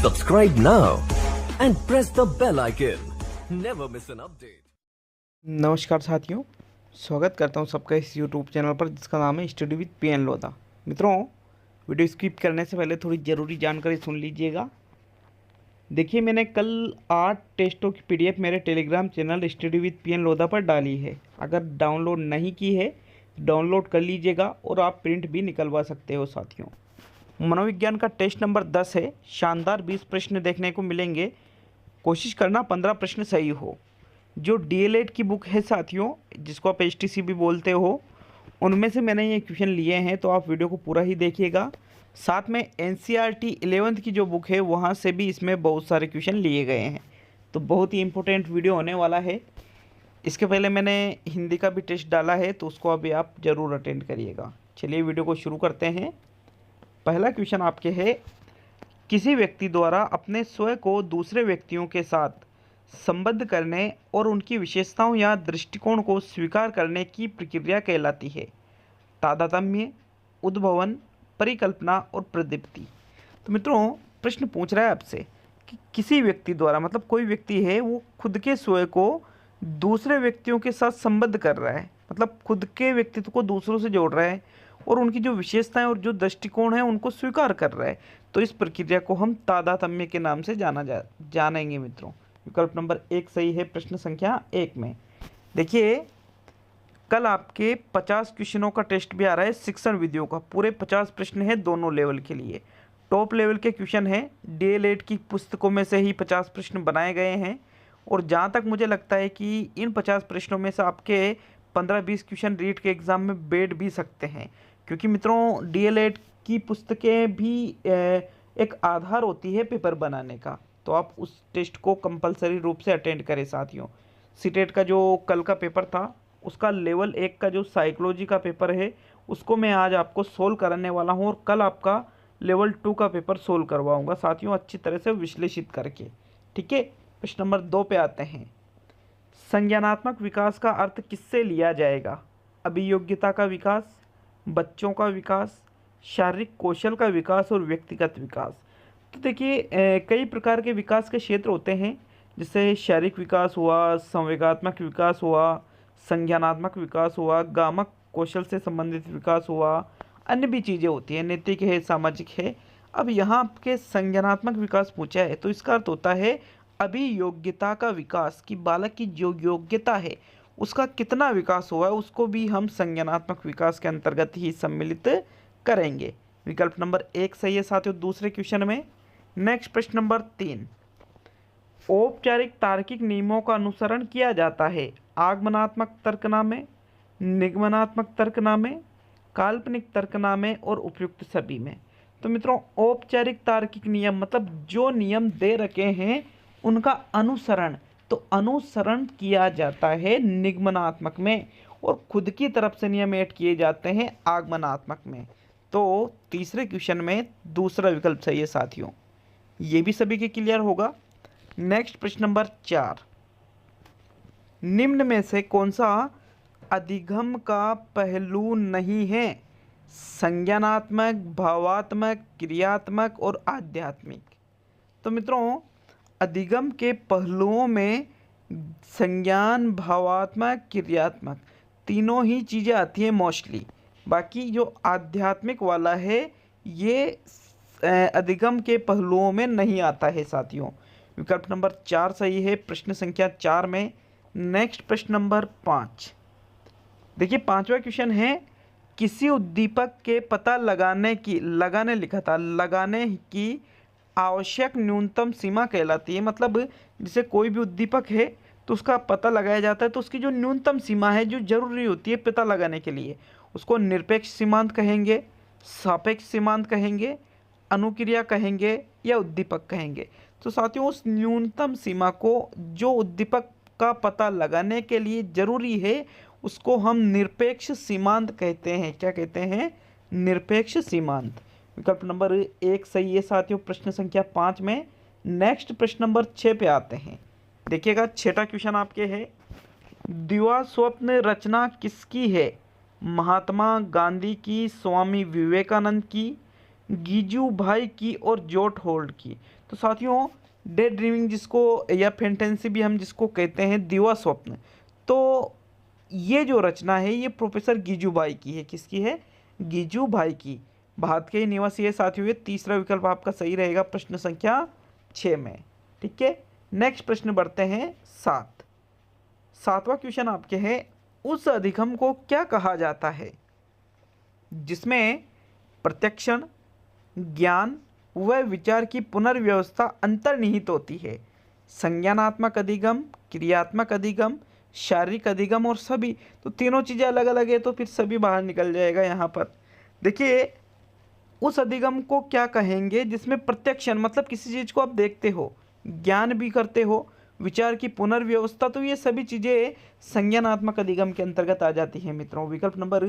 Subscribe now and press the bell icon. Never miss an update. नमस्कार साथियों, स्वागत करता हूं सबका इस YouTube चैनल पर जिसका नाम है स्टडी विद पीएन लोधा। मित्रों, वीडियो स्किप करने से पहले थोड़ी ज़रूरी जानकारी सुन लीजिएगा। देखिए, मैंने कल 8 टेस्टों की PDF मेरे Telegram channel study with PN Lodha पर डाली है। अगर डाउनलोड नहीं की है तो डाउनलोड कर लीजिएगा और आप प्रिंट भी निकलवा सकते हो। साथियों, मनोविज्ञान का टेस्ट नंबर 10 है। शानदार 20 प्रश्न देखने को मिलेंगे। कोशिश करना 15 प्रश्न सही हो। जो DLED की बुक है साथियों, जिसको आप HTC भी बोलते हो, उनमें से मैंने ये क्वेश्चन लिए हैं, तो आप वीडियो को पूरा ही देखिएगा। साथ में NCERT 11th की जो बुक है वहाँ से भी इसमें बहुत सारे क्वेश्चन लिए गए हैं, तो बहुत ही इंपॉर्टेंट वीडियो होने वाला है। इसके पहले मैंने हिंदी का भी टेस्ट डाला है, तो उसको अभी आप ज़रूर अटेंड करिएगा। चलिए वीडियो को शुरू करते हैं। पहला क्वेश्चन आपके है, किसी व्यक्ति द्वारा अपने स्वयं को दूसरे व्यक्तियों के साथ संबद्ध करने और उनकी विशेषताओं या दृष्टिकोण को स्वीकार करने की प्रक्रिया कहलाती है। तादात्म्य, उद्भवन, परिकल्पना और प्रदीप्ति। तो मित्रों, प्रश्न पूछ रहा है आपसे कि किसी व्यक्ति द्वारा, मतलब कोई व्यक्ति है वो खुद के स्वयं को दूसरे व्यक्तियों के साथ संबद्ध कर रहा है, मतलब खुद के व्यक्तित्व को दूसरों से जोड़ रहा है और उनकी जो विशेषताएं और जो दृष्टिकोण है उनको स्वीकार कर रहा है। तो इस प्रक्रिया को हम तादात्म्य के नाम से जानेंगे। मित्रों, विकल्प नंबर 1 सही है प्रश्न संख्या 1 में। देखिए, कल आपके 50 क्वेश्चनों का टेस्ट भी आ रहा है शिक्षण विधियों का। पूरे 50 प्रश्न है दोनों लेवल के लिए। टॉप लेवल के क्वेश्चन है। DLED की पुस्तकों में से ही 50 प्रश्न बनाए गए हैं, और जहाँ तक मुझे लगता है कि इन 50 प्रश्नों में से आपके 15-20 क्वेश्चन रीट के एग्ज़ाम में बैठ भी सकते हैं, क्योंकि मित्रों DLED की पुस्तकें भी एक आधार होती है पेपर बनाने का। तो आप उस टेस्ट को कंपलसरी रूप से अटेंड करें साथियों। सीटेट का जो कल का पेपर था, उसका लेवल 1 का जो साइकोलॉजी का पेपर है, उसको मैं आज आपको सोल्व कराने वाला हूँ, और कल आपका लेवल 2 का पेपर सोल्व करवाऊँगा साथियों, अच्छी तरह से विश्लेषित करके। ठीक है, प्रश्न नंबर 2 पे आते हैं। संज्ञानात्मक विकास का अर्थ किससे लिया जाएगा? अभियोग्यता का विकास, बच्चों का विकास, शारीरिक कौशल का विकास और व्यक्तिगत विकास। तो देखिए, कई प्रकार के विकास के क्षेत्र होते हैं, जैसे शारीरिक विकास हुआ, संवेगात्मक विकास हुआ, संज्ञानात्मक विकास हुआ, गामक कौशल से संबंधित विकास हुआ, अन्य भी चीज़ें होती हैं, नैतिक है, सामाजिक है। अब यहाँ आपके संज्ञानात्मक विकास पूछा है, तो इसका अर्थ होता है अभियोग्यता का विकास, कि बालक की जो योग्यता है उसका कितना विकास हुआ है, उसको भी हम संज्ञानात्मक विकास के अंतर्गत ही सम्मिलित करेंगे। विकल्प नंबर 1 सही है साथियों दूसरे क्वेश्चन में। नेक्स्ट प्रश्न नंबर 3। औपचारिक तार्किक नियमों का अनुसरण किया जाता है आगमनात्मक तर्कनामे, निगमनात्मक तर्कनामे, काल्पनिक तर्कनामे और उपयुक्त सभी में। तो मित्रों, औपचारिक तार्किक नियम मतलब जो नियम दे रखे हैं उनका अनुसरण, तो अनुसरण किया जाता है निगमनात्मक में, और खुद की तरफ से नियम ऐड किए जाते हैं आगमनात्मक में। तो तीसरे क्वेश्चन में दूसरा विकल्प सही है साथियों, ये भी सभी के क्लियर होगा। नेक्स्ट प्रश्न नंबर 4। निम्न में से कौन सा अधिगम का पहलू नहीं है? संज्ञानात्मक, भावात्मक, क्रियात्मक और आध्यात्मिक। तो मित्रों, अधिगम के पहलुओं में संज्ञान, भावात्मक, क्रियात्मक तीनों ही चीज़ें आती हैं मोस्टली। बाकी जो आध्यात्मिक वाला है ये अधिगम के पहलुओं में नहीं आता है साथियों। विकल्प नंबर 4 सही है प्रश्न संख्या 4 में। नेक्स्ट प्रश्न नंबर 5। देखिए, 5वां क्वेश्चन है, किसी उद्दीपक के पता लगाने की आवश्यक न्यूनतम सीमा कहलाती है। मतलब जैसे कोई भी उद्दीपक है तो उसका पता लगाया जाता है, तो उसकी जो न्यूनतम सीमा है जो जरूरी होती है पता लगाने के लिए, उसको निरपेक्ष सीमांत कहेंगे, सापेक्ष सीमांत कहेंगे, अनुक्रिया कहेंगे या उद्दीपक कहेंगे। तो साथियों, उस न्यूनतम सीमा को जो उद्दीपक का पता लगाने के लिए जरूरी है उसको हम निरपेक्ष सीमांत कहते हैं। क्या कहते हैं? निरपेक्ष सीमांत। विकल्प नंबर 1 सही है साथियों प्रश्न संख्या 5 में। नेक्स्ट प्रश्न नंबर 6 पे आते हैं। देखिएगा, 6वां क्वेश्चन आपके है, दिवा स्वप्न रचना किसकी है? महात्मा गांधी की, स्वामी विवेकानंद की, गीजूभाई की और जोट होल्ड की। तो साथियों डे ड्रीमिंग जिसको या फैंटेसी भी हम जिसको कहते हैं दिवा स्वप्न, तो ये जो रचना है ये प्रोफेसर गीजूभाई की है। किसकी है? गीजूभाई की। भारत के ही निवासी है साथियों। ये तीसरा विकल्प आपका सही रहेगा प्रश्न संख्या 6 में। ठीक है, नेक्स्ट प्रश्न बढ़ते हैं 7वां क्वेश्चन आपके है, उस अधिगम को क्या कहा जाता है जिसमें प्रत्यक्षण, ज्ञान व विचार की पुनर्व्यवस्था अंतर्निहित होती है? संज्ञानात्मक अधिगम, क्रियात्मक अधिगम, शारीरिक अधिगम और सभी। तो तीनों चीज़ें अलग अलग है, तो फिर सभी बाहर निकल जाएगा यहाँ पर। देखिए उस अधिगम को क्या कहेंगे जिसमें प्रत्यक्षण मतलब किसी चीज़ को आप देखते हो, ज्ञान भी करते हो, विचार की पुनर्व्यवस्था, तो ये सभी चीज़ें संज्ञानात्मक अधिगम के अंतर्गत आ जाती हैं मित्रों। विकल्प नंबर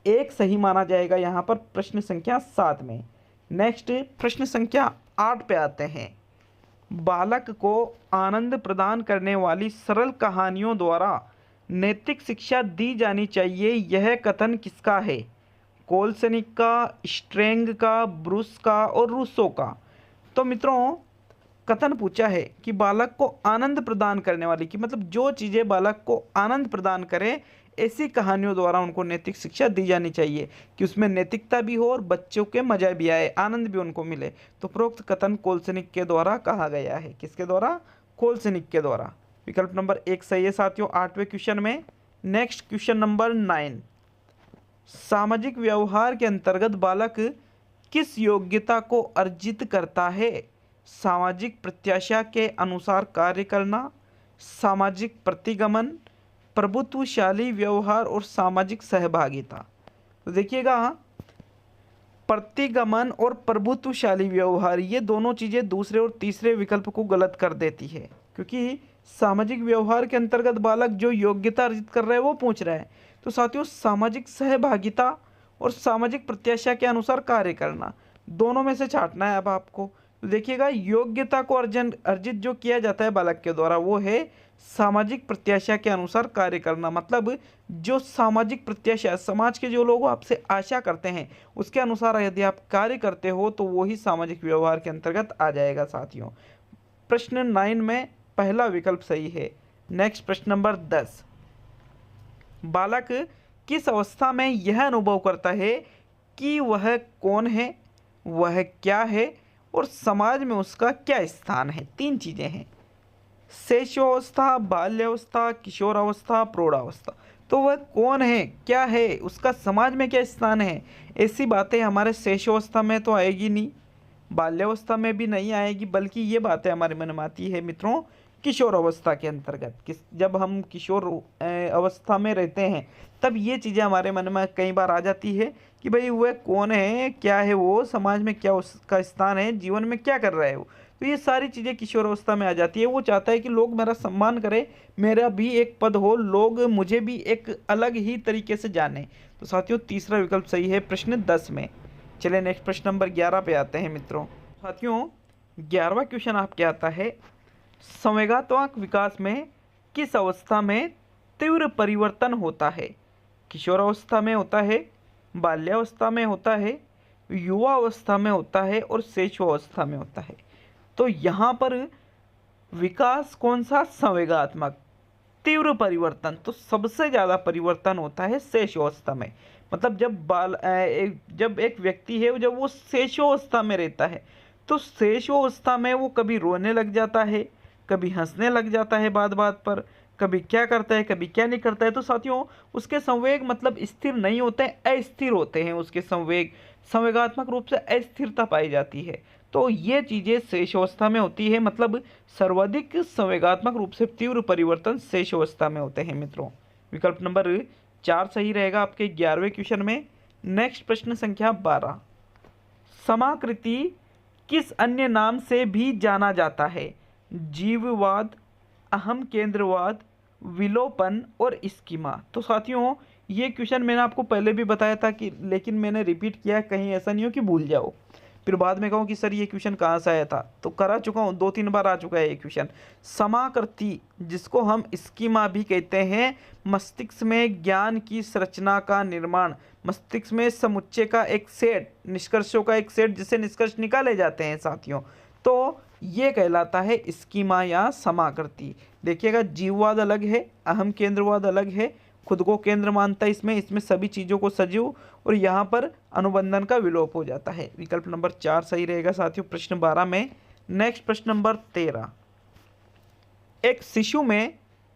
1 सही माना जाएगा यहाँ पर प्रश्न संख्या 7 में। नेक्स्ट प्रश्न संख्या 8 पे आते हैं। बालक को आनंद प्रदान करने वाली सरल कहानियों द्वारा नैतिक शिक्षा दी जानी चाहिए, यह कथन किसका है? कोलसनिक का, स्ट्रेंग का, ब्रूस का और रूसो का। तो मित्रों कथन पूछा है कि बालक को आनंद प्रदान करने वाली की मतलब जो चीज़ें बालक को आनंद प्रदान करें ऐसी कहानियों द्वारा उनको नैतिक शिक्षा दी जानी चाहिए कि उसमें नैतिकता भी हो और बच्चों के मजा भी आए, आनंद भी उनको मिले। तो उपरोक्त कथन कोलसनिक के द्वारा कहा गया है। किसके द्वारा? कोलसनिक के द्वारा। विकल्प नंबर 1 सही है साथियों 8वें क्वेश्चन में। नेक्स्ट क्वेश्चन नंबर 9, सामाजिक व्यवहार के अंतर्गत बालक किस योग्यता को अर्जित करता है? सामाजिक प्रत्याशा के अनुसार कार्य करना, सामाजिक प्रतिगमन, प्रभुत्वशाली व्यवहार और सामाजिक सहभागिता। तो देखिएगा प्रतिगमन और प्रभुत्वशाली व्यवहार ये दोनों चीज़ें दूसरे और तीसरे विकल्प को गलत कर देती है, क्योंकि सामाजिक व्यवहार के अंतर्गत बालक जो योग्यता अर्जित कर रहा है वो पूछ रहा है। तो साथियों सामाजिक सहभागिता और सामाजिक प्रत्याशा के अनुसार कार्य करना, दोनों में से छांटना है अब आपको। तो देखिएगा योग्यता को अर्जित जो किया जाता है बालक के द्वारा वो है सामाजिक प्रत्याशा के अनुसार कार्य करना। मतलब जो सामाजिक प्रत्याशा समाज के जो लोग आपसे आशा करते हैं उसके अनुसार यदि आप कार्य करते हो तो वो ही सामाजिक व्यवहार के अंतर्गत आ जाएगा साथियों। प्रश्न 9 में पहला विकल्प सही है। नेक्स्ट प्रश्न नंबर 10, बालक किस अवस्था में यह अनुभव करता है कि वह कौन है, वह क्या है और समाज में उसका क्या स्थान है? 3 चीज़ें हैं, शैशवावस्था, बाल्यावस्था, किशोरावस्था, प्रौढ़ावस्था। तो वह कौन है, क्या है, उसका समाज में क्या स्थान है? ऐसी बातें हमारे शैशवावस्था में तो आएगी नहीं, बाल्यावस्था में भी नहीं आएगी, बल्कि ये बातें हमारे मन में आती है मित्रों किशोर अवस्था के अंतर्गत। जब हम किशोर अवस्था में रहते हैं तब ये चीज़ें हमारे मन में कई बार आ जाती है कि भाई वह कौन है, क्या है, वो समाज में क्या उसका स्थान है, जीवन में क्या कर रहा है वो। तो ये सारी चीज़ें किशोर अवस्था में आ जाती है। वो चाहता है कि लोग मेरा सम्मान करें, मेरा भी एक पद हो, लोग मुझे भी एक अलग ही तरीके से जाने। तो साथियों तीसरा विकल्प सही है प्रश्न 10 में। चलिए नेक्स्ट प्रश्न नंबर 11 पे आते हैं मित्रों। साथियों 11वां क्वेश्चन आपके आता है, संवेगात्मक विकास में किस अवस्था में तीव्र परिवर्तन होता है? किशोरावस्था में होता है, बाल्यावस्था में होता है, युवा अवस्था में होता है और शैशवावस्था में होता है। तो यहाँ पर विकास कौन सा? संवेगात्मक। तीव्र परिवर्तन तो सबसे ज़्यादा परिवर्तन होता है शैशवावस्था में। मतलब जब एक व्यक्ति है जब वो शैशवावस्था में रहता है तो शैशवावस्था में वो कभी रोने लग जाता है, कभी हंसने लग जाता है बात बात पर, कभी क्या करता है कभी क्या नहीं करता है। तो साथियों उसके संवेग मतलब स्थिर नहीं होते हैं, अस्थिर होते हैं उसके संवेग, संवेगात्मक रूप से अस्थिरता पाई जाती है। तो ये चीज़ें शैशवावस्था में होती है, मतलब सर्वाधिक संवेगात्मक रूप से तीव्र परिवर्तन शैशवावस्था में होते हैं मित्रों। विकल्प नंबर 4 सही रहेगा आपके 11वें क्वेश्चन में। नेक्स्ट प्रश्न संख्या 12, समाकृति किस अन्य नाम से भी जाना जाता है? जीववाद, अहम केंद्रवाद, विलोपन और स्कीमा। तो साथियों ये क्वेश्चन मैंने आपको पहले भी बताया था कि लेकिन मैंने रिपीट किया, कहीं ऐसा नहीं हो कि भूल जाओ। फिर बाद में कहूँ कि सर ये क्वेश्चन कहाँ से आया था, तो करा चुका हूँ, 2-3 बार आ चुका है ये क्वेश्चन। समाकृति, जिसको हम स्कीमा भी कहते हैं, मस्तिष्क में ज्ञान की संरचना का निर्माण, मस्तिष्क में समुच्चय का एक सेट, निष्कर्षों का एक सेट जिससे निष्कर्ष निकाले जाते हैं साथियों, तो ये कहलाता है स्कीमा या समाकृति। देखिएगा, जीववाद अलग है, अहम केंद्रवाद अलग है, खुद को केंद्र मानता है इसमें सभी चीज़ों को सजीव, और यहाँ पर अनुबंधन का विलोप हो जाता है। विकल्प नंबर 4 सही रहेगा साथियों प्रश्न 12 में। नेक्स्ट प्रश्न नंबर 13, एक शिशु में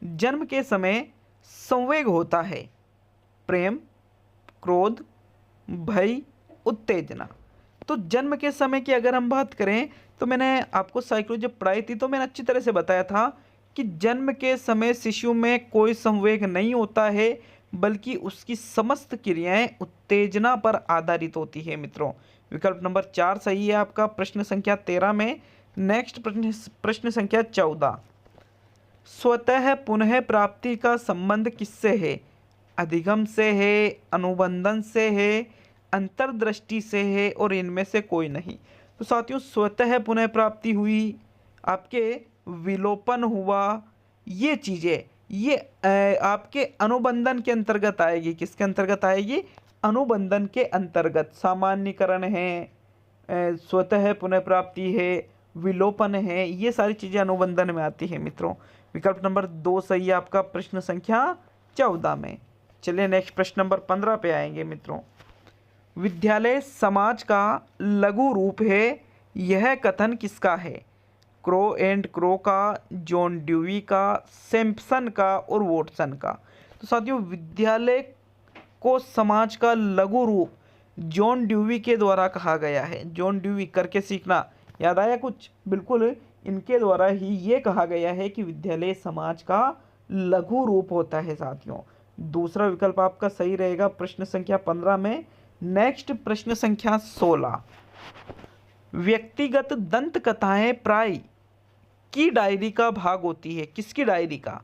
जन्म के समय संवेग होता है, प्रेम, क्रोध, भय, उत्तेजना। तो जन्म के समय की अगर हम बात करें तो मैंने आपको साइकोलॉजी जब पढ़ाई थी तो मैंने अच्छी तरह से बताया था कि जन्म के समय शिशु में कोई संवेग नहीं होता है, बल्कि उसकी समस्त क्रियाएं उत्तेजना पर आधारित होती है मित्रों। विकल्प नंबर 4 सही है आपका प्रश्न संख्या 13 में। नेक्स्ट प्रश्न संख्या 14, स्वतः पुनः प्राप्ति का संबंध किससे है? अधिगम से है, अनुबंधन से है, अंतर्दृष्टि से है, और इनमें से कोई नहीं। तो साथियों, स्वतः पुनः प्राप्ति हुई, आपके विलोपन हुआ, ये चीज़ें ये आपके अनुबंधन के अंतर्गत आएगी। किसके अंतर्गत आएगी? अनुबंधन के अंतर्गत। सामान्यीकरण है, स्वतः पुनः प्राप्ति है, विलोपन है, ये सारी चीज़ें अनुबंधन में आती है मित्रों। विकल्प नंबर 2 सही है आपका प्रश्न संख्या 14 में। चलिए नेक्स्ट प्रश्न नंबर 15 पे आएंगे मित्रों। विद्यालय समाज का लघु रूप है, यह कथन किसका है? क्रो एंड क्रो का, जॉन ड्यूई का, सैम्पसन का और वॉटसन का। तो साथियों, विद्यालय को समाज का लघु रूप जॉन ड्यूई के द्वारा कहा गया है। जॉन ड्यूई, करके सीखना, याद आया कुछ? बिल्कुल, इनके द्वारा ही ये कहा गया है कि विद्यालय समाज का लघु रूप होता है साथियों। दूसरा विकल्प आपका सही रहेगा प्रश्न संख्या 15 में। नेक्स्ट प्रश्न संख्या 16, व्यक्तिगत दंत कथाएं प्राय की डायरी का भाग होती है। किसकी डायरी का?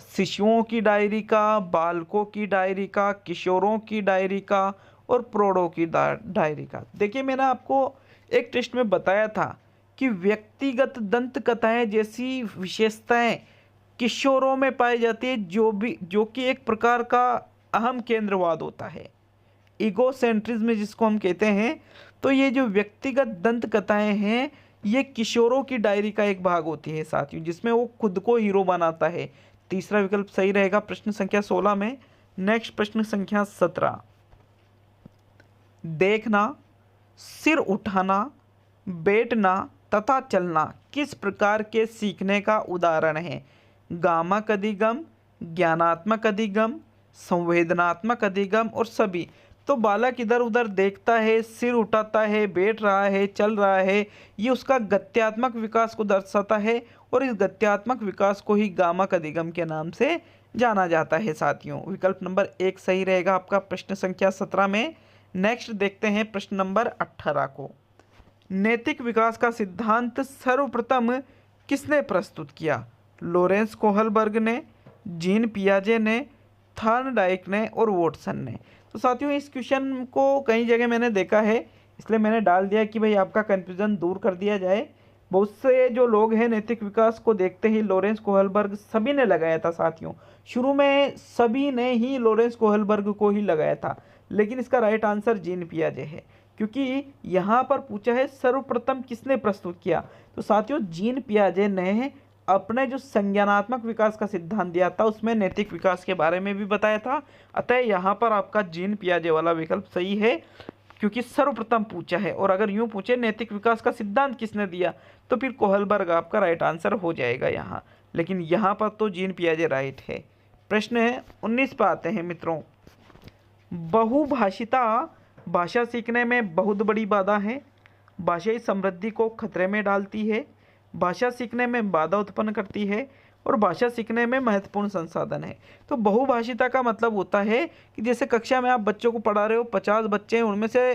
शिशुओं की डायरी का, बालकों की डायरी का, किशोरों की डायरी का और प्रौढ़ों की डायरी का। देखिए, मैंने आपको एक टेस्ट में बताया था कि व्यक्तिगत दंत कथाएं जैसी विशेषताएं किशोरों में पाई जाती है, जो कि एक प्रकार का अहम केंद्रवाद होता है, ईगोसेंट्रिज्म जिसको हम कहते हैं। तो ये जो व्यक्तिगत दंत कथाएं हैं, ये किशोरों की डायरी का एक भाग होती है साथियों, जिसमें वो खुद को हीरो बनाता है। तीसरा विकल्प सही रहेगा प्रश्न संख्या 16 में। नेक्स्ट प्रश्न संख्या 17, देखना, सिर उठाना, बैठना तथा चलना किस प्रकार के सीखने का उदाहरण है? गामक अधिगम, ज्ञानात्मक अधिगम, संवेदनात्मक अधिगम और सभी। तो बालक इधर उधर देखता है, सिर उठाता है, बैठ रहा है, चल रहा है, ये उसका गत्यात्मक विकास को दर्शाता है, और इस गत्यात्मक विकास को ही गामक अधिगम के नाम से जाना जाता है साथियों। विकल्प नंबर 1 सही रहेगा आपका प्रश्न संख्या 17 में। नेक्स्ट देखते हैं प्रश्न नंबर 18 को। नैतिक विकास का सिद्धांत सर्वप्रथम किसने प्रस्तुत किया? लॉरेंस कोहलबर्ग ने, जीन पियाजे ने, थॉर्नडाइक ने और वॉटसन ने। तो साथियों, इस क्वेश्चन को कई जगह मैंने देखा है, इसलिए मैंने डाल दिया कि भाई आपका कन्फ्यूज़न दूर कर दिया जाए। बहुत से जो लोग हैं नैतिक विकास को देखते ही लॉरेंस कोहलबर्ग सभी ने लगाया था साथियों। शुरू में सभी ने ही लॉरेंस कोहलबर्ग को ही लगाया था, लेकिन इसका राइट आंसर जीन पियाजे है, क्योंकि यहाँ पर पूछा है सर्वप्रथम किसने प्रस्तुत किया। तो साथियों, जीन पियाजे ने अपने जो संज्ञानात्मक विकास का सिद्धांत दिया था उसमें नैतिक विकास के बारे में भी बताया था। अतः यहाँ पर आपका जीन पियाजे वाला विकल्प सही है, क्योंकि सर्वप्रथम पूछा है। और अगर यूँ पूछे नैतिक विकास का सिद्धांत किसने दिया, तो फिर कोहलबर्ग आपका राइट आंसर हो जाएगा यहाँ, लेकिन यहाँ पर तो जीन पियाजे राइट है। प्रश्न 19 पर आते हैं मित्रों। बहुभाषिता भाषा सीखने में बहुत बड़ी बाधा है, भाषाई समृद्धि को खतरे में डालती है, भाषा सीखने में बाधा उत्पन्न करती है और भाषा सीखने में महत्वपूर्ण संसाधन है। तो बहुभाषिता का मतलब होता है कि जैसे कक्षा में आप बच्चों को पढ़ा रहे हो, 50 बच्चे हैं, उनमें से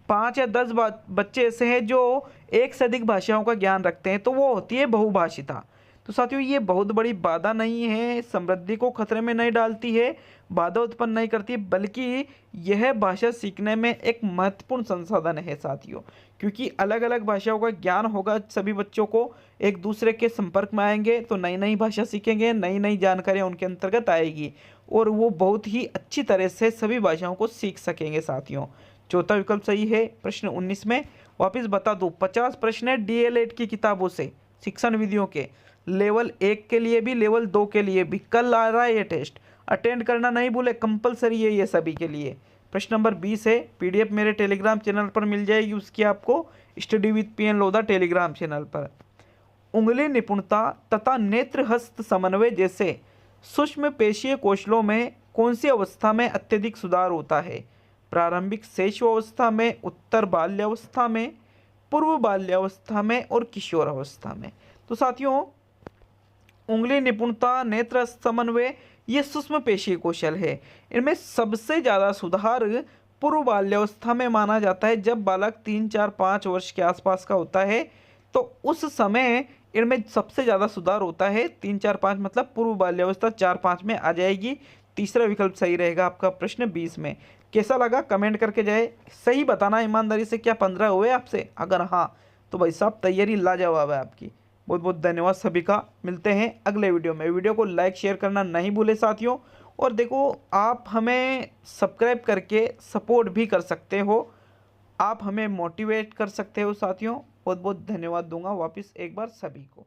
5 या 10 बच्चे ऐसे हैं जो एक से अधिक भाषाओं का ज्ञान रखते हैं, तो वो होती है बहुभाषिता। तो साथियों ये बहुत बड़ी बाधा नहीं है, समृद्धि को खतरे में नहीं डालती है, बाधा उत्पन्न नहीं करती, बल्कि यह भाषा सीखने में एक महत्वपूर्ण संसाधन है साथियों। क्योंकि अलग अलग भाषाओं का ज्ञान होगा सभी बच्चों को, एक दूसरे के संपर्क में आएंगे तो नई नई भाषा सीखेंगे, नई नई जानकारियाँ उनके अंतर्गत आएगी और वो बहुत ही अच्छी तरह से सभी भाषाओं को सीख सकेंगे साथियों। चौथा विकल्प सही है। प्रश्न 19 में वापस बता दूं, 50 प्रश्न है DL-ED की किताबों से, शिक्षण विधियों के, लेवल 1 के लिए भी, लेवल 2 के लिए भी। कल आ रहा है ये टेस्ट, अटेंड करना नहीं भूले, कंपलसरी है ये सभी के लिए। प्रश्न नंबर 20 है, PDF मेरे टेलीग्राम चैनल पर मिल जाएगी, उसकी आपको study with PN Lodha Telegram channel पर। उंगली निपुणता तथा नेत्र हस्त समन्वय जैसे सूक्ष्म पेशीय कौशलों में कौन सी अवस्था में अत्यधिक सुधार होता है? प्रारंभिक शैशवावस्था में, उत्तर बाल्यावस्था में, पूर्व बाल्यावस्था में और किशोर अवस्था में। तो साथियों उंगली निपुणता, नेत्र समन्वय, ये सूक्ष्म पेशीय कौशल है। इनमें सबसे ज़्यादा सुधार पूर्व बाल्यावस्था में माना जाता है। जब बालक 3, 4, 5 वर्ष के आसपास का होता है तो उस समय इनमें सबसे ज़्यादा सुधार होता है। 3, 4, 5 मतलब पूर्व बाल्यावस्था 4, 5 में आ जाएगी। तीसरा विकल्प सही रहेगा आपका प्रश्न 20 में। कैसा लगा कमेंट करके जाए, सही बताना ईमानदारी से। क्या 15 हुए आपसे? अगर हाँ तो भाई साहब तैयारी लाजवाब है आपकी। बहुत बहुत धन्यवाद सभी का। मिलते हैं अगले वीडियो में। वीडियो को लाइक शेयर करना नहीं भूले साथियों। और देखो आप हमें सब्सक्राइब करके सपोर्ट भी कर सकते हो, आप हमें मोटिवेट कर सकते हो साथियों। बहुत बहुत धन्यवाद दूंगा वापस एक बार सभी को।